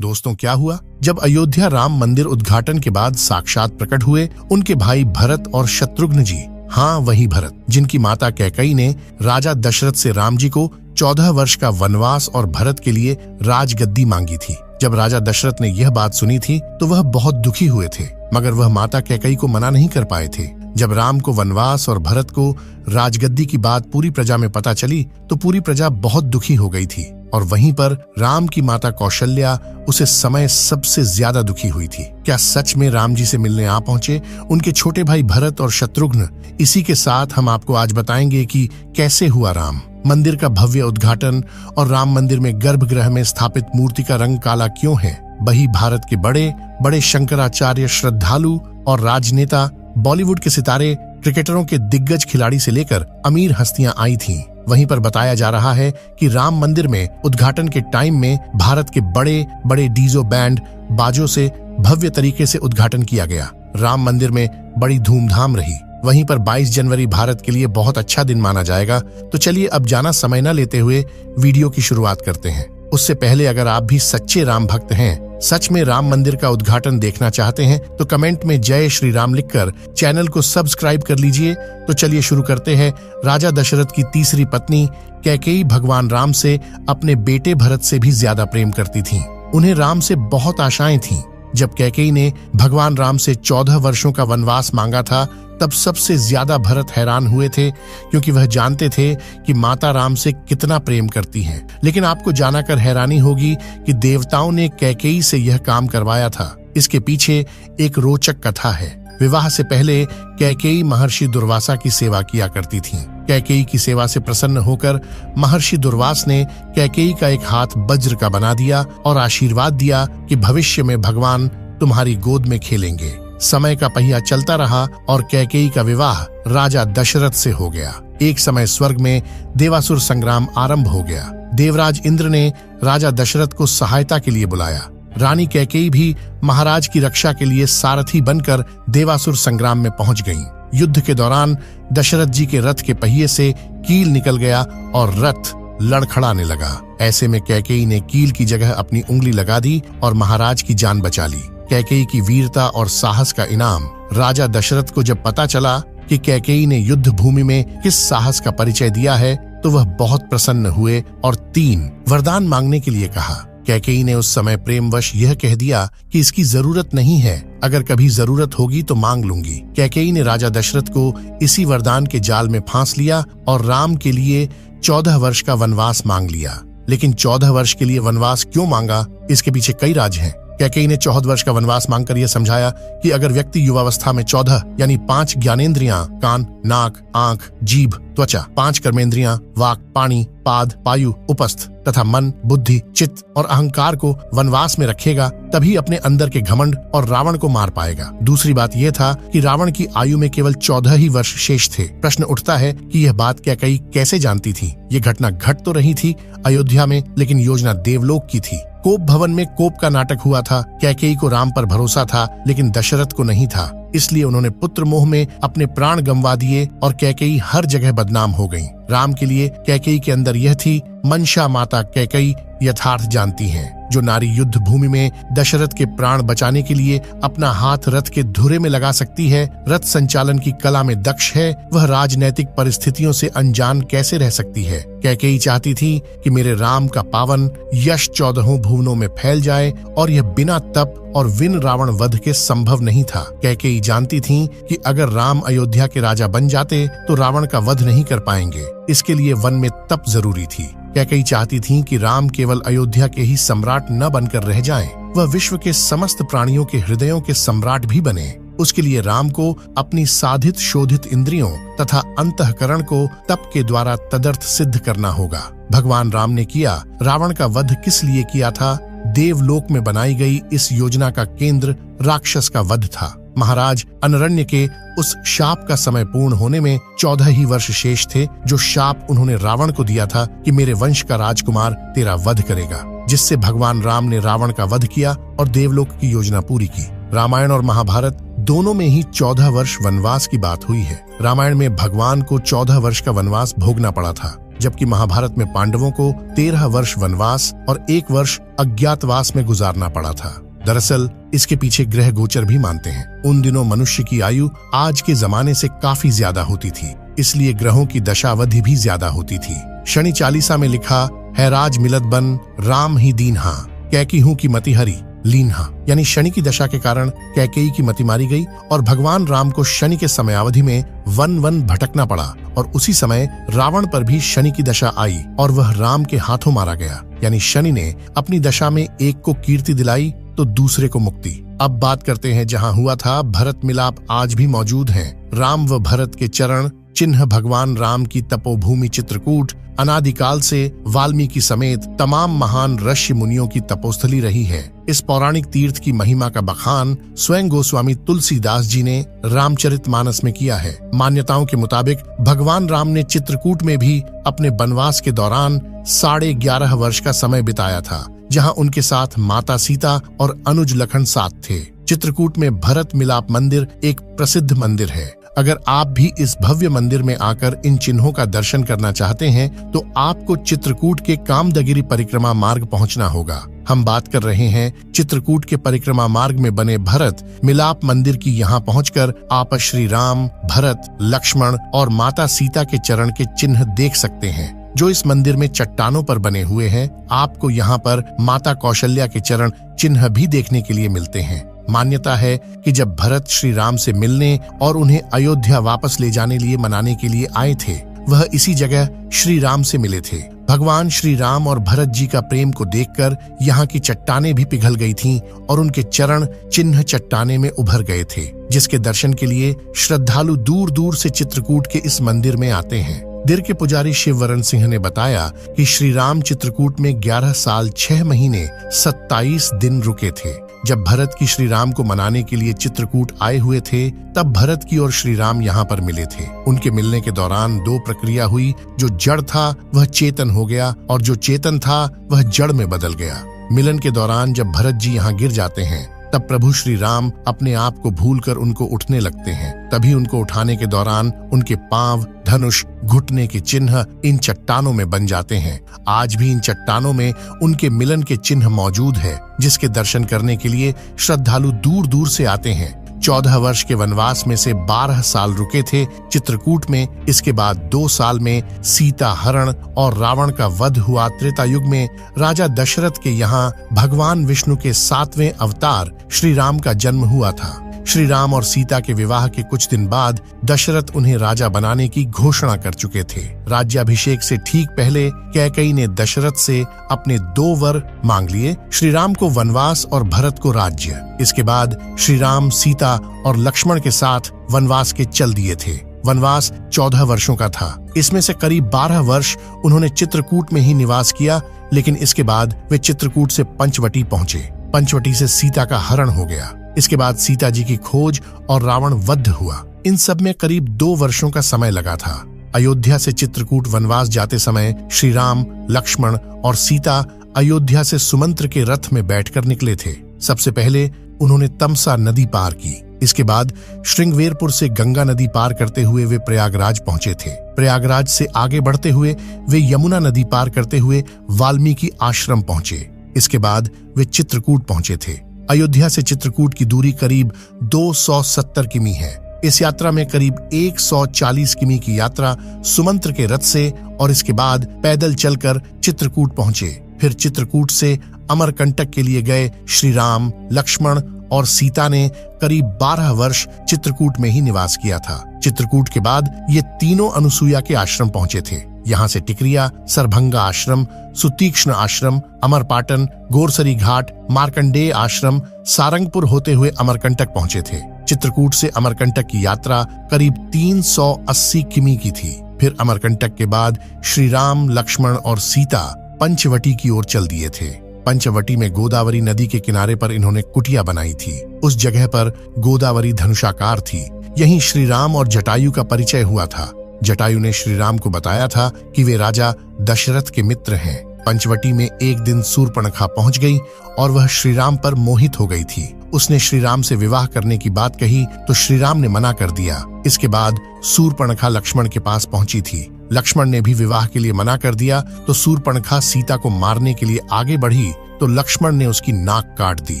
दोस्तों, क्या हुआ? जब अयोध्या राम मंदिर उद्घाटन के बाद साक्षात प्रकट हुए उनके भाई भरत और शत्रुघ्न जी। हाँ, वही भरत जिनकी माता कैकेयी ने राजा दशरथ से राम जी को 14 वर्ष का वनवास और भरत के लिए राजगद्दी मांगी थी। जब राजा दशरथ ने यह बात सुनी थी तो वह बहुत दुखी हुए थे, मगर वह माता कैकेयी को मना नहीं कर पाए थे। जब राम को वनवास और भरत को राजगद्दी की बात पूरी प्रजा में पता चली तो पूरी प्रजा बहुत दुखी हो गई थी, और वहीं पर राम की माता कौशल्या उसे समय सबसे ज्यादा दुखी हुई थी। क्या सच में राम जी से मिलने आ पहुंचे उनके छोटे भाई भरत और शत्रुघ्न? इसी के साथ हम आपको आज बताएंगे कि कैसे हुआ राम मंदिर का भव्य उद्घाटन और राम मंदिर में गर्भगृह में स्थापित मूर्ति का रंग काला क्यों है। वही भारत के बड़े बड़े शंकराचार्य, श्रद्धालु और राजनेता, बॉलीवुड के सितारे, क्रिकेटरों के दिग्गज खिलाड़ी से लेकर अमीर हस्तियां आई थीं। वहीं पर बताया जा रहा है कि राम मंदिर में उद्घाटन के टाइम में भारत के बड़े बड़े डीजो बैंड बाजों से भव्य तरीके से उद्घाटन किया गया। राम मंदिर में बड़ी धूमधाम रही। वहीं पर 22 जनवरी भारत के लिए बहुत अच्छा दिन माना जाएगा। तो चलिए अब जाना समय न लेते हुए वीडियो की शुरुआत करते हैं। उससे पहले अगर आप भी सच्चे राम भक्त हैं, सच में राम मंदिर का उद्घाटन देखना चाहते हैं, तो कमेंट में जय श्री राम लिखकर चैनल को सब्सक्राइब कर लीजिए। तो चलिए शुरू करते हैं। राजा दशरथ की तीसरी पत्नी कैकेयी भगवान राम से अपने बेटे भरत से भी ज्यादा प्रेम करती थीं। उन्हें राम से बहुत आशाएं थीं। जब कैकेयी ने भगवान राम से 14 वर्षों का वनवास मांगा था, तब सबसे ज्यादा भरत हैरान हुए थे, क्योंकि वह जानते थे कि माता राम से कितना प्रेम करती हैं। लेकिन आपको जानकर हैरानी होगी कि देवताओं ने कैकेयी से यह काम करवाया था। इसके पीछे एक रोचक कथा है। विवाह से पहले कैकेयी महर्षि दुर्वासा की सेवा किया करती थीं। कैकेयी की सेवा से प्रसन्न होकर महर्षि दुर्वास ने कैकेयी का एक हाथ वज्र का बना दिया और आशीर्वाद दिया कि भविष्य में भगवान तुम्हारी गोद में खेलेंगे। समय का पहिया चलता रहा और कैकेयी का विवाह राजा दशरथ से हो गया। एक समय स्वर्ग में देवासुर संग्राम आरंभ हो गया। देवराज इंद्र ने राजा दशरथ को सहायता के लिए बुलाया। रानी कैकेयी भी महाराज की रक्षा के लिए सारथी बनकर देवासुर संग्राम में पहुंच गईं। युद्ध के दौरान दशरथ जी के रथ के पहिए से कील निकल गया और रथ लड़खड़ाने लगा। ऐसे में कैकेयी ने कील की जगह अपनी उंगली लगा दी और महाराज की जान बचा ली। कैकेयी की वीरता और साहस का इनाम राजा दशरथ को जब पता चला कि कैकेयी ने युद्ध भूमि में किस साहस का परिचय दिया है, तो वह बहुत प्रसन्न हुए और 3 वरदान मांगने के लिए कहा। कैकेयी ने उस समय प्रेमवश यह कह दिया कि इसकी जरूरत नहीं है, अगर कभी जरूरत होगी तो मांग लूंगी। कैकेयी ने राजा दशरथ को इसी वरदान के जाल में फांस लिया और राम के लिए 14 वर्ष का वनवास मांग लिया। लेकिन 14 वर्ष के लिए वनवास क्यों मांगा, इसके पीछे कई राज हैं। कैकेयी ने 14 वर्ष का वनवास मांगकर यह समझाया कि अगर व्यक्ति युवावस्था में 14 यानी 5 ज्ञानेंद्रियां, कान, नाक, आंख, जीभ, त्वचा, 5 कर्मेंद्रियां, वाक, पाणी, पाद, पायु, उपस्थ तथा मन, बुद्धि, चित्त और अहंकार को वनवास में रखेगा, तभी अपने अंदर के घमंड और रावण को मार पाएगा। दूसरी बात यह था कि रावण की आयु में केवल 14 ही वर्ष शेष थे। प्रश्न उठता है कि यह बात कैकेयी कैसे जानती थी? ये घटना घट तो रही थी अयोध्या में, लेकिन योजना देवलोक की थी। कोप भवन में कोप का नाटक हुआ था। कैकेयी को राम पर भरोसा था, लेकिन दशरथ को नहीं था। इसलिए उन्होंने पुत्र मोह में अपने प्राण गंवा दिए और कैकेयी हर जगह बदनाम हो गईं। राम के लिए कैकेयी के अंदर यह थी, मनसा माता कैकेयी यथार्थ जानती हैं। जो नारी युद्ध भूमि में दशरथ के प्राण बचाने के लिए अपना हाथ रथ के धुरे में लगा सकती है, रथ संचालन की कला में दक्ष है, वह राजनैतिक परिस्थितियों से अनजान कैसे रह सकती है? कैकेयी चाहती थी कि मेरे राम का पावन यश 14 भुवनों में फैल जाए, और यह बिना तप और विन रावण वध के संभव नहीं था। कैकेयी जानती थी कि अगर राम अयोध्या के राजा बन जाते तो रावण का वध नहीं कर पाएंगे। इसके लिए वन में तप जरूरी थी। कैकेयी चाहती थी कि राम केवल अयोध्या के ही सम्राट न बनकर रह जाएं, वह विश्व के समस्त प्राणियों के हृदयों के सम्राट भी बने। उसके लिए राम को अपनी साधित शोधित इंद्रियों तथा अंतःकरण को तप के द्वारा तदर्थ सिद्ध करना होगा। भगवान राम ने किया। रावण का वध किस लिए किया था? देवलोक में बनाई गई इस योजना का केंद्र राक्षस का वध था। महाराज अनरण्य के उस शाप का समय पूर्ण होने में 14 ही वर्ष शेष थे, जो शाप उन्होंने रावण को दिया था कि मेरे वंश का राजकुमार तेरा वध करेगा, जिससे भगवान राम ने रावण का वध किया और देवलोक की योजना पूरी की। रामायण और महाभारत दोनों में ही 14 वर्ष वनवास की बात हुई है। रामायण में भगवान को 14 वर्ष का वनवास भोगना पड़ा था। जबकि महाभारत में पांडवों को 13 वर्ष वनवास और 1 वर्ष अज्ञातवास में गुजारना पड़ा था। दरअसल इसके पीछे ग्रह गोचर भी मानते हैं। उन दिनों मनुष्य की आयु आज के जमाने से काफी ज्यादा होती थी, इसलिए ग्रहों की दशावधि भी ज्यादा होती थी। शनि चालीसा में लिखा है, राज मिलत बन राम ही दीन्हा, कैकेयी की मति हरि लीन्हा, यानी शनि की दशा के कारण कैकेयी की मति मारी गई और भगवान राम को शनि के समयावधि में वन भटकना पड़ा और उसी समय रावण पर भी शनि की दशा आई और वह राम के हाथों मारा गया। यानी शनि ने अपनी दशा में एक को कीर्ति दिलाई तो दूसरे को मुक्ति। अब बात करते हैं जहां हुआ था। भरत मिलाप आज भी मौजूद हैं। राम व भरत के चरण चिन्ह भगवान राम की तपोभूमि चित्रकूट अनादिकाल से वाल्मीकि समेत तमाम महान ऋषि मुनियों की तपोस्थली रही है। इस पौराणिक तीर्थ की महिमा का बखान स्वयं गोस्वामी तुलसीदास जी ने रामचरितमानस में किया है। मान्यताओं के मुताबिक भगवान राम ने चित्रकूट में भी अपने वनवास के दौरान 11.5 वर्ष का समय बिताया था, जहां उनके साथ माता सीता और अनुज लखन साथ थे। चित्रकूट में भरत मिलाप मंदिर एक प्रसिद्ध मंदिर है। अगर आप भी इस भव्य मंदिर में आकर इन चिन्हों का दर्शन करना चाहते हैं तो आपको चित्रकूट के कामदगिरी परिक्रमा मार्ग पहुंचना होगा। हम बात कर रहे हैं चित्रकूट के परिक्रमा मार्ग में बने भरत मिलाप मंदिर की। यहाँ पहुंचकर आप श्री राम, भरत, लक्ष्मण और माता सीता के चरण के चिन्ह देख सकते हैं, जो इस मंदिर में चट्टानों पर बने हुए हैं। आपको यहाँ पर माता कौशल्या के चरण चिन्ह भी देखने के लिए मिलते हैं। मान्यता है कि जब भरत श्री राम से मिलने और उन्हें अयोध्या वापस ले जाने लिए मनाने के लिए आए थे, वह इसी जगह श्री राम से मिले थे। भगवान श्री राम और भरत जी का प्रेम को देखकर यहाँ की चट्टानें भी पिघल गई थीं और उनके चरण चिन्ह चट्टाने में उभर गए थे, जिसके दर्शन के लिए श्रद्धालु दूर दूर से चित्रकूट के इस मंदिर में आते हैं। दिर के पुजारी शिववरण सिंह ने बताया कि श्री राम चित्रकूट में 11 साल 6 महीने 27 दिन रुके थे। जब भरत की श्री राम को मनाने के लिए चित्रकूट आए हुए थे, तब भरत की और श्री राम यहाँ पर मिले थे। उनके मिलने के दौरान 2 प्रक्रिया हुई। जो जड़ था वह चेतन हो गया और जो चेतन था वह जड़ में बदल गया। मिलन के दौरान जब भरत जी यहाँ गिर जाते हैं, तब प्रभु श्री राम अपने आप को भूलकर उनको उठने लगते हैं। तभी उनको उठाने के दौरान उनके पांव, धनुष, घुटने के चिन्ह इन चट्टानों में बन जाते हैं। आज भी इन चट्टानों में उनके मिलन के चिन्ह मौजूद है, जिसके दर्शन करने के लिए श्रद्धालु दूर दूर से आते हैं। 14 वर्ष के वनवास में से 12 साल रुके थे चित्रकूट में। इसके बाद 2 साल में सीता हरण और रावण का वध हुआ। त्रेता युग में राजा दशरथ के यहाँ भगवान विष्णु के 7वें अवतार श्री राम का जन्म हुआ था। श्री राम और सीता के विवाह के कुछ दिन बाद दशरथ उन्हें राजा बनाने की घोषणा कर चुके थे। राज्याभिषेक से ठीक पहले कैकेयी ने दशरथ से अपने 2 वर मांग लिए, श्री राम को वनवास और भरत को राज्य। इसके बाद श्री राम, सीता और लक्ष्मण के साथ वनवास के चल दिए थे। वनवास 14 वर्षों का था। इसमें से करीब 12 वर्ष उन्होंने चित्रकूट में ही निवास किया, लेकिन इसके बाद वे चित्रकूट से पंचवटी पहुंचे। पंचवटी से सीता का हरण हो गया। इसके बाद सीता जी की खोज और रावण वध हुआ। इन सब में करीब 2 वर्षों का समय लगा था। अयोध्या से चित्रकूट वनवास जाते समय श्री राम, लक्ष्मण और सीता अयोध्या से सुमंत्र के रथ में बैठकर निकले थे। सबसे पहले उन्होंने तमसा नदी पार की। इसके बाद श्रृंगवेरपुर से गंगा नदी पार करते हुए वे प्रयागराज पहुंचे थे। प्रयागराज से आगे बढ़ते हुए वे यमुना नदी पार करते हुए वाल्मीकि आश्रम पहुंचे। इसके बाद वे चित्रकूट पहुंचे थे। अयोध्या से चित्रकूट की दूरी करीब 270 किमी है। इस यात्रा में करीब 140 किमी की यात्रा सुमंत्र के रथ से और इसके बाद पैदल चलकर चित्रकूट पहुंचे। फिर चित्रकूट से अमरकंटक के लिए गए। श्री राम, लक्ष्मण और सीता ने करीब 12 वर्ष चित्रकूट में ही निवास किया था। चित्रकूट के बाद ये तीनों अनुसुईया के आश्रम पहुंचे थे। यहाँ से टिकरिया, सरभंगा आश्रम, सुतीक्ष्ण आश्रम, अमरपाटन, गोरसरी घाट, मार्कंडेय आश्रम, सारंगपुर होते हुए अमरकंटक पहुंचे थे। चित्रकूट से अमरकंटक की यात्रा करीब 380 किमी की थी। फिर अमरकंटक के बाद श्री राम, लक्ष्मण और सीता पंचवटी की ओर चल दिए थे। पंचवटी में गोदावरी नदी के किनारे पर इन्होंने कुटिया बनाई थी। उस जगह पर गोदावरी धनुषाकार थी। यहीं श्री राम और जटायु का परिचय हुआ था। जटायु ने श्री राम को बताया था कि वे राजा दशरथ के मित्र हैं। पंचवटी में एक दिन शूर्पणखा पहुंच गई और वह श्री राम पर मोहित हो गई थी। उसने श्री राम से विवाह करने की बात कही तो श्री राम ने मना कर दिया। इसके बाद शूर्पणखा लक्ष्मण के पास पहुंची थी। लक्ष्मण ने भी विवाह के लिए मना कर दिया तो शूर्पणखा सीता को मारने के लिए आगे बढ़ी तो लक्ष्मण ने उसकी नाक काट दी।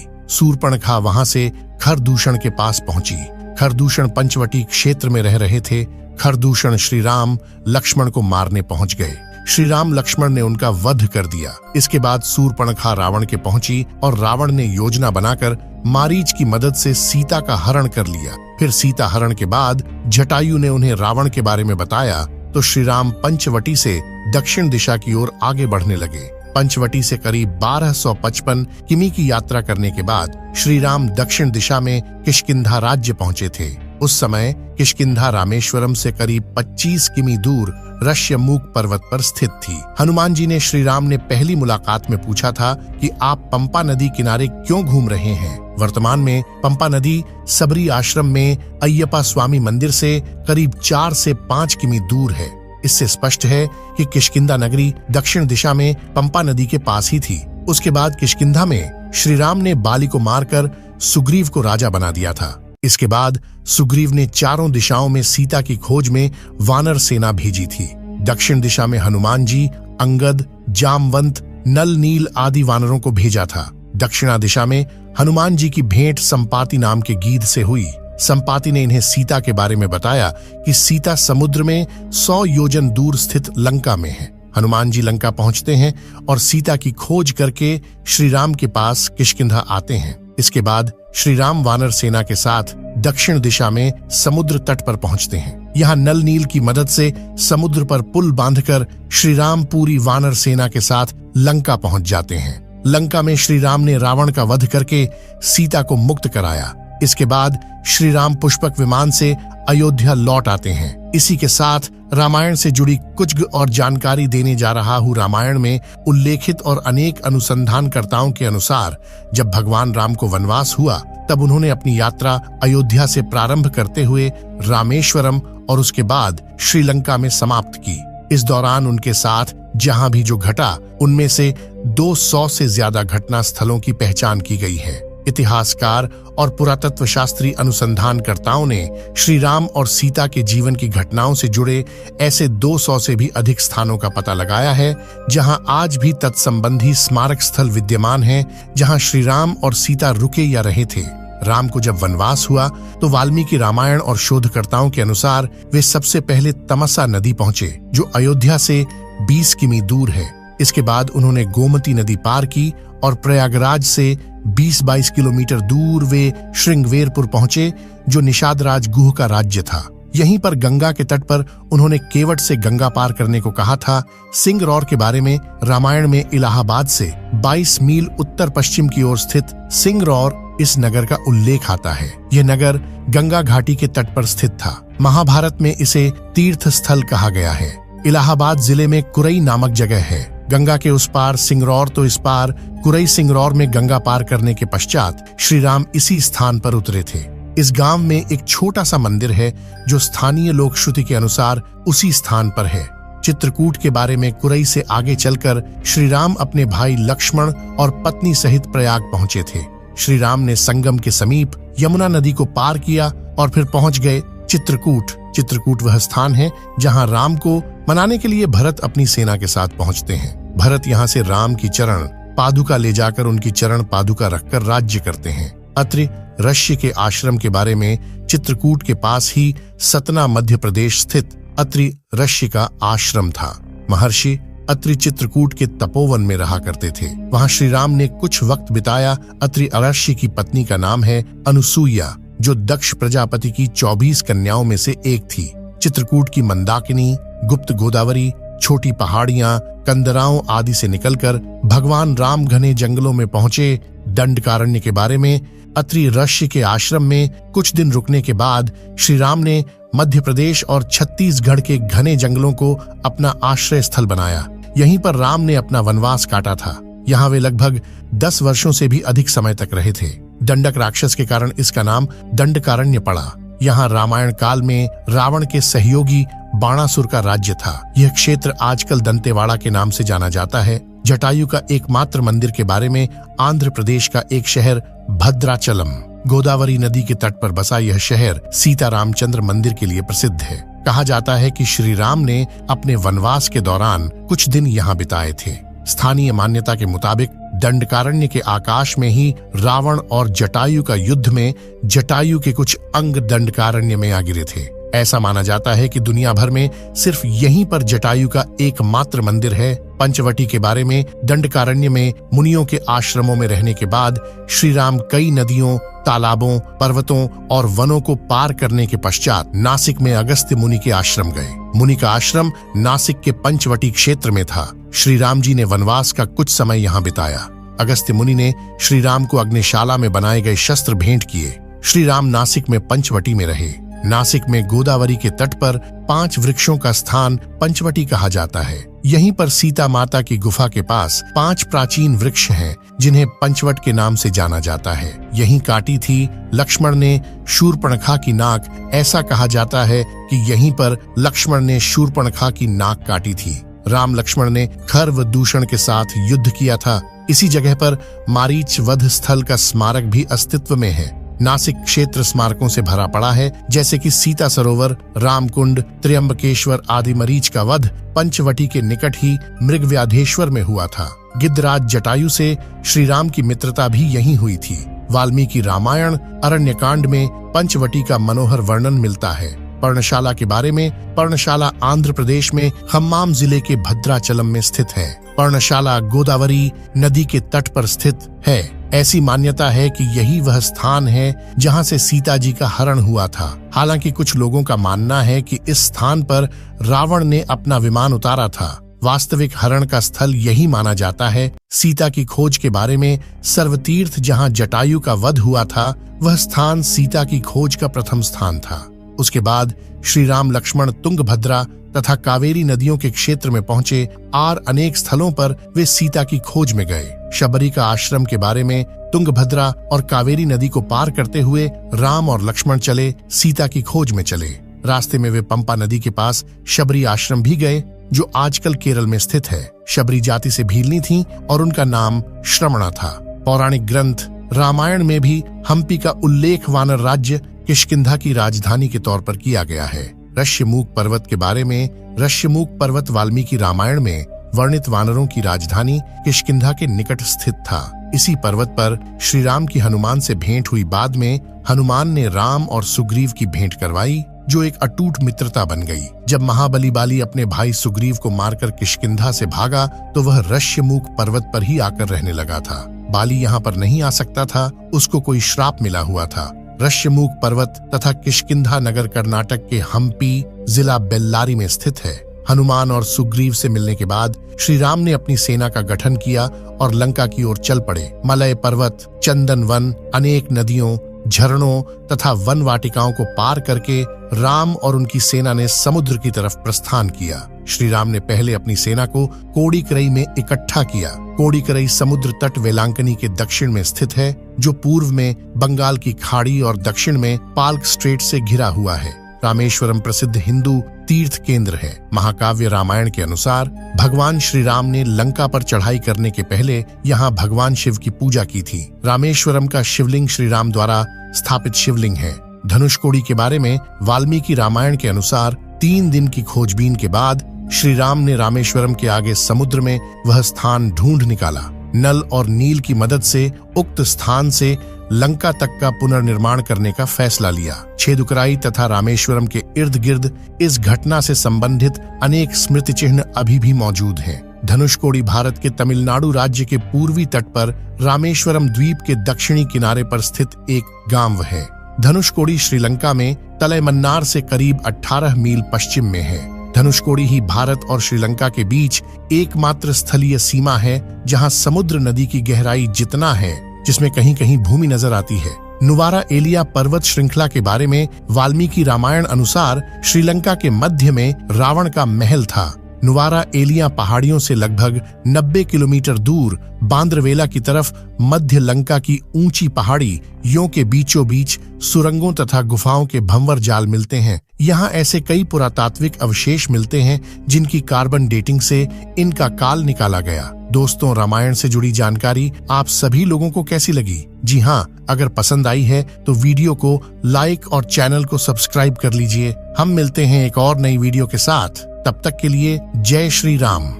शूर्पणखा वहां से खरदूषण के पास पहुंची। खरदूषण पंचवटी क्षेत्र में रह रहे थे। खरदूषण श्री राम लक्ष्मण को मारने पहुंच गए। श्री राम लक्ष्मण ने उनका वध कर दिया। इसके बाद शूर्पणखा रावण के पहुंची और रावण ने योजना बनाकर मारीच की मदद से सीता का हरण कर लिया। फिर सीता हरण के बाद जटायु ने उन्हें रावण के बारे में बताया तो श्री राम पंचवटी से दक्षिण दिशा की ओर आगे बढ़ने लगे। पंचवटी से करीब 1255 किमी की यात्रा करने के बाद श्री राम दक्षिण दिशा में किष्किंधा राज्य पहुंचे थे। उस समय किष्किंधा रामेश्वरम से करीब 25 किमी दूर ऋष्यमूक पर्वत पर स्थित थी। हनुमान जी ने श्री राम ने पहली मुलाकात में पूछा था कि आप पंपा नदी किनारे क्यों घूम रहे हैं। वर्तमान में पंपा नदी सबरी आश्रम में अय्यप्पा स्वामी मंदिर से करीब 4 से 5 किमी दूर है। इससे स्पष्ट है कि किष्किंधा नगरी दक्षिण दिशा में पंपा नदी के पास ही थी। उसके बाद किष्किंधा में श्री राम ने बाली को मारकर सुग्रीव को राजा बना दिया था। इसके बाद सुग्रीव ने चारों दिशाओं में सीता की खोज में वानर सेना भेजी थी। दक्षिण दिशा में हनुमान जी, अंगद, जामवंत, नल, नील आदि वानरों को भेजा था। दक्षिणा दिशा में हनुमान जी की भेंट संपाति नाम के गीध से हुई। संपाति ने इन्हें सीता के बारे में बताया कि सीता समुद्र में 100 योजन दूर स्थित लंका में है। हनुमान जी लंका पहुंचते हैं और सीता की खोज करके श्री राम के पास किष्किंधा आते हैं। इसके बाद श्री राम वानर सेना के साथ दक्षिण दिशा में समुद्र तट पर पहुंचते हैं। यहाँ नल नील की मदद से समुद्र पर पुल बांधकर श्री राम पूरी वानर सेना के साथ लंका पहुंच जाते हैं। लंका में श्री राम ने रावण का वध करके सीता को मुक्त कराया। इसके बाद श्री राम पुष्पक विमान से अयोध्या लौट आते हैं। इसी के साथ रामायण से जुड़ी कुछ और जानकारी देने जा रहा हूँ। रामायण में उल्लेखित और अनेक अनुसंधानकर्ताओं के अनुसार जब भगवान राम को वनवास हुआ तब उन्होंने अपनी यात्रा अयोध्या से प्रारंभ करते हुए रामेश्वरम और उसके बाद श्रीलंका में समाप्त की। इस दौरान उनके साथ जहां भी जो घटा उनमें से 200 से ज्यादा घटना स्थलों की पहचान की गई है। इतिहासकार और पुरातत्व शास्त्री अनुसंधानकर्ताओं ने श्री राम और सीता के जीवन की घटनाओं से जुड़े ऐसे 200 से भी अधिक स्थानों का पता लगाया है जहां आज भी तत्संबंधी स्मारक स्थल विद्यमान हैं, जहां श्री राम और सीता रुके या रहे थे। राम को जब वनवास हुआ तो वाल्मीकि रामायण और शोधकर्ताओं के अनुसार वे सबसे पहले तमसा नदी पहुंचे जो अयोध्या से 20 किमी दूर है। इसके बाद उन्होंने गोमती नदी पार की और प्रयागराज से 20-22 किलोमीटर दूर वे श्रृंगवेरपुर पहुंचे जो निषाद राज गुह का राज्य था। यहीं पर गंगा के तट पर उन्होंने केवट से गंगा पार करने को कहा था। सिंगरौर के बारे में रामायण में इलाहाबाद से 22 मील उत्तर पश्चिम की ओर स्थित सिंगरौर इस नगर का उल्लेख आता है। यह नगर गंगा घाटी के तट पर स्थित था। महाभारत में इसे तीर्थ स्थल कहा गया है। इलाहाबाद जिले में कुरई नामक जगह है। गंगा के उस पार सिंगरौर तो इस पार कुरई। सिंगरौर में गंगा पार करने के पश्चात श्री राम इसी स्थान पर उतरे थे। इस गांव में एक छोटा सा मंदिर है जो स्थानीय लोक श्रुति के अनुसार उसी स्थान पर है। चित्रकूट के बारे में कुरई से आगे चलकर श्री राम अपने भाई लक्ष्मण और पत्नी सहित प्रयाग पहुंचे थे। श्री राम ने संगम के समीप यमुना नदी को पार किया और फिर पहुंच गए चित्रकूट। चित्रकूट वह स्थान है जहां राम को मनाने के लिए भरत अपनी सेना के साथ पहुंचते हैं। भरत यहां से राम की चरण पादुका ले जाकर उनकी चरण पादुका रखकर राज्य करते हैं। अत्रि ऋषि के आश्रम के बारे में चित्रकूट के पास ही सतना मध्य प्रदेश स्थित अत्रि ऋषि का आश्रम था। महर्षि अत्रि चित्रकूट के तपोवन में रहा करते थे। वहां श्री राम ने कुछ वक्त बिताया। अत्रि ऋषि की पत्नी का नाम है अनुसूया जो दक्ष प्रजापति की 24 कन्याओं में से एक थी। चित्रकूट की मंदाकिनी, गुप्त गोदावरी, छोटी पहाड़ियां, कंदराओं आदि से निकलकर भगवान राम घने जंगलों में पहुंचे। दंडकारण्य के बारे में अत्रि ऋषि के आश्रम में कुछ दिन रुकने के बाद श्री राम ने मध्य प्रदेश और छत्तीसगढ़ के घने जंगलों को अपना आश्रय स्थल बनाया। यहीं पर राम ने अपना वनवास काटा था। यहाँ वे लगभग 10 वर्षों से भी अधिक समय तक रहे थे। दंडक राक्षस के कारण इसका नाम दंडकारण्य पड़ा। यहाँ रामायण काल में रावण के सहयोगी बाणासुर का राज्य था। यह क्षेत्र आजकल दंतेवाड़ा के नाम से जाना जाता है। जटायु का एकमात्र मंदिर के बारे में आंध्र प्रदेश का एक शहर भद्राचलम, गोदावरी नदी के तट पर बसा यह शहर सीता रामचंद्र मंदिर के लिए प्रसिद्ध है। कहा जाता है कि श्री राम ने अपने वनवास के दौरान कुछ दिन यहाँ बिताए थे। स्थानीय मान्यता के मुताबिक दंडकारण्य के आकाश में ही रावण और जटायु का युद्ध में जटायु के कुछ अंग दंडकारण्य में आ गिरे थे। ऐसा माना जाता है कि दुनिया भर में सिर्फ यहीं पर जटायु का एकमात्र मंदिर है। पंचवटी के बारे में दंडकारण्य में मुनियों के आश्रमों में रहने के बाद श्री राम कई नदियों, तालाबों, पर्वतों और वनों को पार करने के पश्चात नासिक में अगस्त्य मुनि के आश्रम गए। मुनि का आश्रम नासिक के पंचवटी क्षेत्र में था। श्री राम जी ने वनवास का कुछ समय यहाँ बिताया। अगस्त्य मुनि ने श्री राम को अग्निशाला में बनाए गए शस्त्र भेंट किए। श्री राम नासिक में पंचवटी में रहे। नासिक में गोदावरी के तट पर 5 वृक्षों का स्थान पंचवटी कहा जाता है। यहीं पर सीता माता की गुफा के पास 5 प्राचीन वृक्ष हैं, जिन्हें पंचवट के नाम से जाना जाता है। यहीं काटी थी लक्ष्मण ने शूर्पणखा की नाक। ऐसा कहा जाता है कि यहीं पर लक्ष्मण ने शूर्पणखा की नाक काटी थी। राम लक्ष्मण ने खर व दूषण के साथ युद्ध किया था। इसी जगह पर मारीच वध स्थल का स्मारक भी अस्तित्व में है। नासिक क्षेत्र स्मारकों से भरा पड़ा है, जैसे कि सीता सरोवर, रामकुंड, त्र्यंबकेश्वर आदि। मरीच का वध पंचवटी के निकट ही मृगव्याधेश्वर में हुआ था। गिद्धराज जटायु से श्री राम की मित्रता भी यहीं हुई थी। वाल्मीकि रामायण अरण्यकांड में पंचवटी का मनोहर वर्णन मिलता है। पर्णशाला के बारे में, पर्णशाला आंध्र प्रदेश में खम्माम जिले के भद्राचलम में स्थित है। पर्णशाला गोदावरी नदी के तट पर स्थित है। ऐसी मान्यता है कि यही वह स्थान है जहां से सीता जी का हरण हुआ था। हालांकि कुछ लोगों का मानना है कि इस स्थान पर रावण ने अपना विमान उतारा था। वास्तविक हरण का स्थल यही माना जाता है। सीता की खोज के बारे में सर्वतीर्थ जहां जटायु का वध हुआ था, वह स्थान सीता की खोज का प्रथम स्थान था। उसके बाद श्री राम लक्ष्मण तुंगभद्रा तथा कावेरी नदियों के क्षेत्र में पहुंचे और अनेक स्थलों पर वे सीता की खोज में गए। शबरी का आश्रम के बारे में तुंगभद्रा और कावेरी नदी को पार करते हुए राम और लक्ष्मण चले, सीता की खोज में चले। रास्ते में वे पंपा नदी के पास शबरी आश्रम भी गए, जो आजकल केरल में स्थित है। शबरी जाति से भीलनी थीं और उनका नाम श्रमणा था। पौराणिक ग्रंथ रामायण में भी हम्पी का उल्लेख वानर राज्य किष्किंधा की राजधानी के तौर पर किया गया है। ऋष्यमूक पर्वत के बारे में, ऋष्यमूक पर्वत वाल्मीकि रामायण में वर्णित वानरों की राजधानी किष्किंधा के निकट स्थित था। इसी पर्वत पर श्री राम की हनुमान से भेंट हुई। बाद में हनुमान ने राम और सुग्रीव की भेंट करवाई, जो एक अटूट मित्रता बन गई। जब महाबली बाली अपने भाई सुग्रीव को मारकर किष्किंधा से भागा, तो वह ऋष्यमूक पर्वत पर ही आकर रहने लगा था। बाली यहाँ पर नहीं आ सकता था, उसको कोई श्राप मिला हुआ था। ऋष्यमूक पर्वत तथा किष्किंधा नगर कर्नाटक के हम्पी जिला बेल्लारी में स्थित है। हनुमान और सुग्रीव से मिलने के बाद श्री राम ने अपनी सेना का गठन किया और लंका की ओर चल पड़े। मलय पर्वत, चंदन वन, अनेक नदियों, झरनों तथा वन वाटिकाओं को पार करके राम और उनकी सेना ने समुद्र की तरफ प्रस्थान किया। श्री राम ने पहले अपनी सेना को कोडिकरई में इकट्ठा किया। कोडिकरई समुद्र तट वेलांकनी के दक्षिण में स्थित है, जो पूर्व में बंगाल की खाड़ी और दक्षिण में पाल्क स्ट्रेट से घिरा हुआ है। रामेश्वरम प्रसिद्ध हिंदू तीर्थ केंद्र है। महाकाव्य रामायण के अनुसार भगवान श्री राम ने लंका पर चढ़ाई करने के पहले यहाँ भगवान शिव की पूजा की थी। रामेश्वरम का शिवलिंग श्री राम द्वारा स्थापित शिवलिंग है। धनुषकोडी के बारे में वाल्मीकि रामायण के अनुसार 3 दिन की खोजबीन के बाद श्री राम ने रामेश्वरम के आगे समुद्र में वह स्थान ढूंढ निकाला। नल और नील की मदद से उक्त स्थान से लंका तक का पुनर्निर्माण करने का फैसला लिया। छेदुकराई तथा रामेश्वरम के इर्द गिर्द इस घटना से संबंधित अनेक स्मृति चिन्ह अभी भी मौजूद हैं। धनुषकोडी भारत के तमिलनाडु राज्य के पूर्वी तट पर रामेश्वरम द्वीप के दक्षिणी किनारे पर स्थित एक गांव है। धनुषकोडी श्रीलंका में तलैमन्नार से करीब 18 मील पश्चिम में है। धनुषकोडी ही भारत और श्रीलंका के बीच एकमात्र स्थलीय सीमा है, जहां समुद्र नदी की गहराई जितना है, जिसमें कहीं कहीं भूमि नजर आती है। नुवारा एलिया पर्वत श्रृंखला के बारे में वाल्मीकि रामायण अनुसार श्रीलंका के मध्य में रावण का महल था। नुवारा एलिया पहाड़ियों से लगभग 90 किलोमीटर दूर बांद्रवेला की तरफ मध्य लंका की ऊंची पहाड़ी यों के बीचों बीच सुरंगों तथा गुफाओं के भंवर जाल मिलते हैं। यहाँ ऐसे कई पुरातात्विक अवशेष मिलते हैं जिनकी कार्बन डेटिंग से इनका काल निकाला गया। दोस्तों, रामायण से जुड़ी जानकारी आप सभी लोगों को कैसी लगी? जी हाँ, अगर पसंद आई है तो वीडियो को लाइक और चैनल को सब्सक्राइब कर लीजिए। हम मिलते हैं एक और नई वीडियो के साथ। तब तक के लिए जय श्री राम।